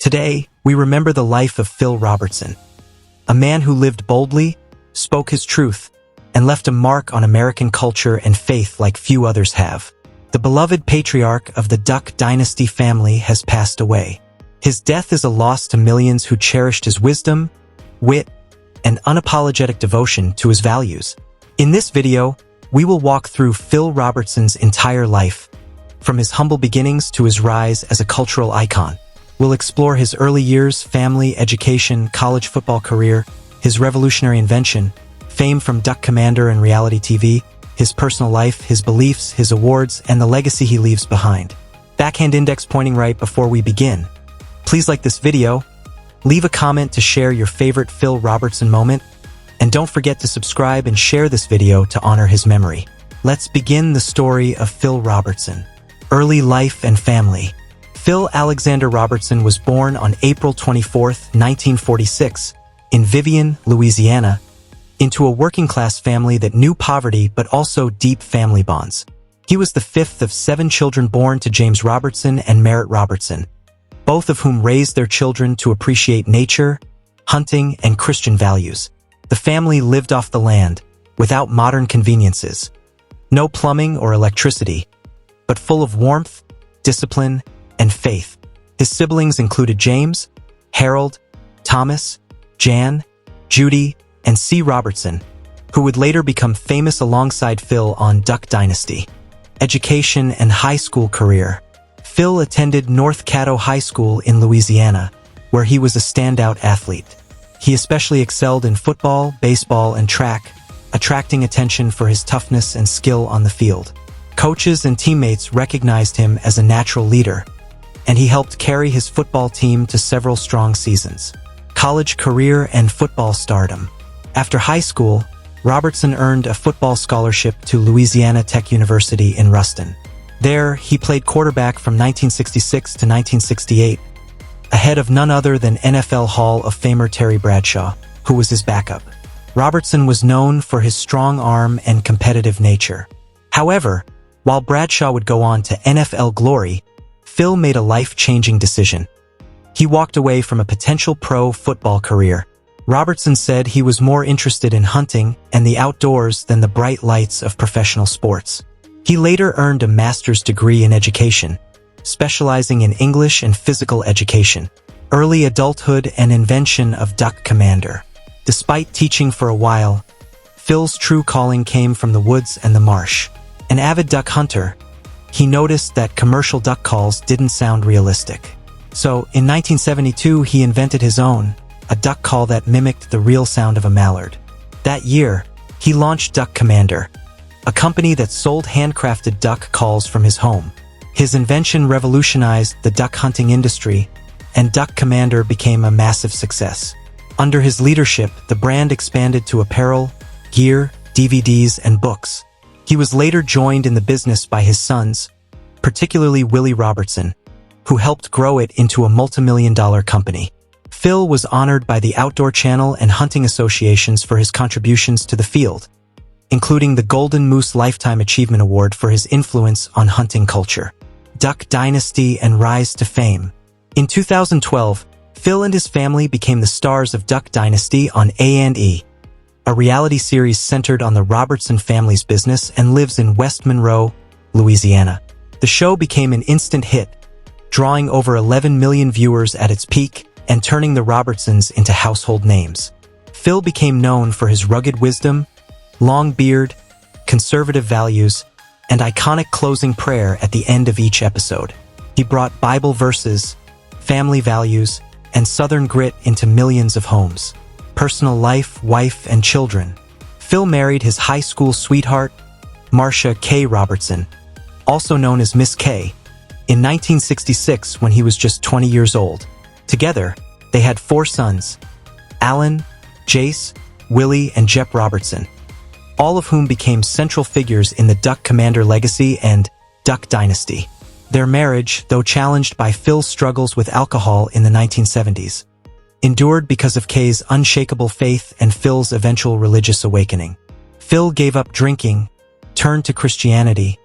Today, we remember the life of Phil Robertson, a man who lived boldly, spoke his truth, and left a mark on American culture and faith like few others have. The beloved patriarch of the Duck Dynasty family has passed away. His death is a loss to millions who cherished his wisdom, wit, and unapologetic devotion to his values. In this video, we will walk through Phil Robertson's entire life, from his humble beginnings to his rise as a cultural icon. We'll explore his early years, family, education, college football career, his revolutionary invention, fame from Duck Commander and reality TV, his personal life, his beliefs, his awards, and the legacy he leaves behind. Backhand index pointing right before we begin. Please like this video, leave a comment to share your favorite Phil Robertson moment, and don't forget to subscribe and share this video to honor his memory. Let's begin the story of Phil Robertson. Early life and family. Phil Alexander Robertson was born on April 24, 1946, in Vivian, Louisiana, into a working-class family that knew poverty but also deep family bonds. He was the fifth of 7 children born to James Robertson and Merritt Robertson, both of whom raised their children to appreciate nature, hunting, and Christian values. The family lived off the land, without modern conveniences. No plumbing or electricity, but full of warmth, discipline, and faith. His siblings included James, Harold, Thomas, Jan, Judy, and C. Robertson, who would later become famous alongside Phil on Duck Dynasty. Education and high school career. Phil attended North Caddo High School in Louisiana, where he was a standout athlete. He especially excelled in football, baseball, and track, attracting attention for his toughness and skill on the field. Coaches and teammates recognized him as a natural leader, and he helped carry his football team to several strong seasons. College career and football stardom. After high school, Robertson earned a football scholarship to Louisiana Tech University in Ruston. There, he played quarterback from 1966 to 1968, ahead of none other than NFL Hall of Famer Terry Bradshaw, who was his backup. Robertson was known for his strong arm and competitive nature. However, while Bradshaw would go on to NFL glory, Phil made a life-changing decision. He walked away from a potential pro football career. Robertson said he was more interested in hunting and the outdoors than the bright lights of professional sports. He later earned a master's degree in education, specializing in English and physical education, early adulthood and invention of Duck Commander. Despite teaching for a while, Phil's true calling came from the woods and the marsh. An avid duck hunter, he noticed that commercial duck calls didn't sound realistic. So, in 1972, he invented his own, a duck call that mimicked the real sound of a mallard. That year, he launched Duck Commander, a company that sold handcrafted duck calls from his home. His invention revolutionized the duck hunting industry, and Duck Commander became a massive success. Under his leadership, the brand expanded to apparel, gear, DVDs, and books. He was later joined in the business by his sons, particularly Willie Robertson, who helped grow it into a multimillion-dollar company. Phil was honored by the Outdoor Channel and hunting associations for his contributions to the field, including the Golden Moose Lifetime Achievement Award for his influence on hunting culture. Duck Dynasty and rise to fame. In 2012, Phil and his family became the stars of Duck Dynasty on A&E, a reality series centered on the Robertson family's business and lives in West Monroe, Louisiana. The show became an instant hit, drawing over 11 million viewers at its peak and turning the Robertsons into household names. Phil became known for his rugged wisdom, long beard, conservative values, and iconic closing prayer at the end of each episode. He brought Bible verses, family values, and Southern grit into millions of homes. Personal life, wife, and children. Phil married his high school sweetheart, Marcia K. Robertson, also known as Miss K, in 1966 when he was just 20 years old. Together, they had 4 sons, Alan, Jace, Willie, and Jep Robertson, all of whom became central figures in the Duck Commander legacy and Duck Dynasty. Their marriage, though challenged by Phil's struggles with alcohol in the 1970s, endured because of Kay's unshakable faith and Phil's eventual religious awakening. Phil gave up drinking, turned to Christianity,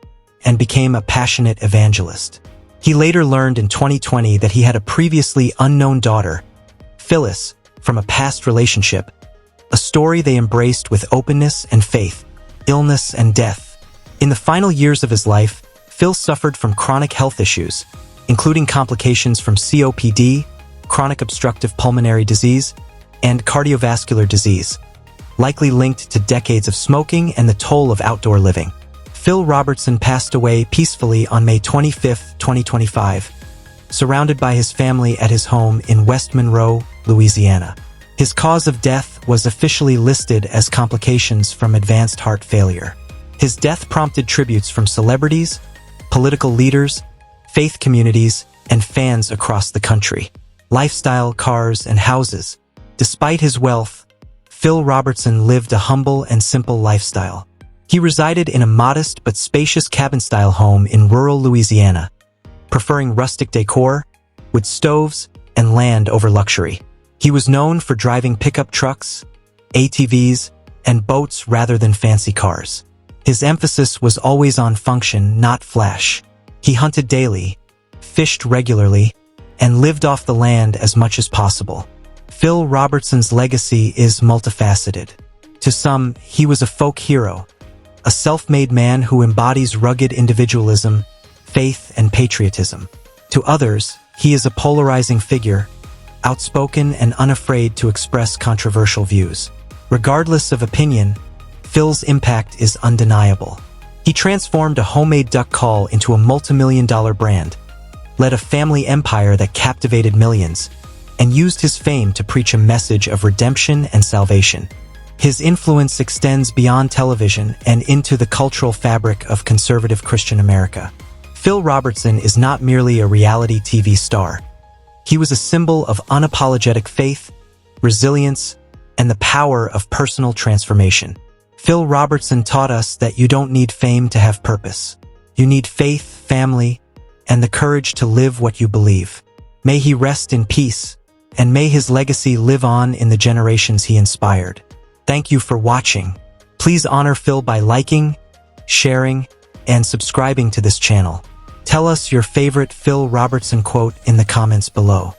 and became a passionate evangelist. He later learned in 2020 that he had a previously unknown daughter, Phyllis, from a past relationship, a story they embraced with openness and faith, illness and death. In the final years of his life, Phil suffered from chronic health issues, including complications from COPD, chronic obstructive pulmonary disease, and cardiovascular disease, likely linked to decades of smoking and the toll of outdoor living. Phil Robertson passed away peacefully on May 25, 2025, surrounded by his family at his home in West Monroe, Louisiana. His cause of death was officially listed as complications from advanced heart failure. His death prompted tributes from celebrities, political leaders, faith communities, and fans across the country. Lifestyle, cars, and houses. Despite his wealth, Phil Robertson lived a humble and simple lifestyle. He resided in a modest but spacious cabin-style home in rural Louisiana, preferring rustic decor, wood stoves, and land over luxury. He was known for driving pickup trucks, ATVs, and boats rather than fancy cars. His emphasis was always on function, not flash. He hunted daily, fished regularly, and lived off the land as much as possible. Phil Robertson's legacy is multifaceted. To some, he was a folk hero, a self-made man who embodies rugged individualism, faith, and patriotism. To others, he is a polarizing figure, outspoken and unafraid to express controversial views. Regardless of opinion, Phil's impact is undeniable. He transformed a homemade duck call into a multi-million-dollar brand, led a family empire that captivated millions, and used his fame to preach a message of redemption and salvation. His influence extends beyond television and into the cultural fabric of conservative Christian America. Phil Robertson is not merely a reality TV star. He was a symbol of unapologetic faith, resilience, and the power of personal transformation. Phil Robertson taught us that you don't need fame to have purpose. You need faith, family, and the courage to live what you believe. May he rest in peace, and may his legacy live on in the generations he inspired. Thank you for watching. Please honor Phil by liking, sharing, and subscribing to this channel. Tell us your favorite Phil Robertson quote in the comments below.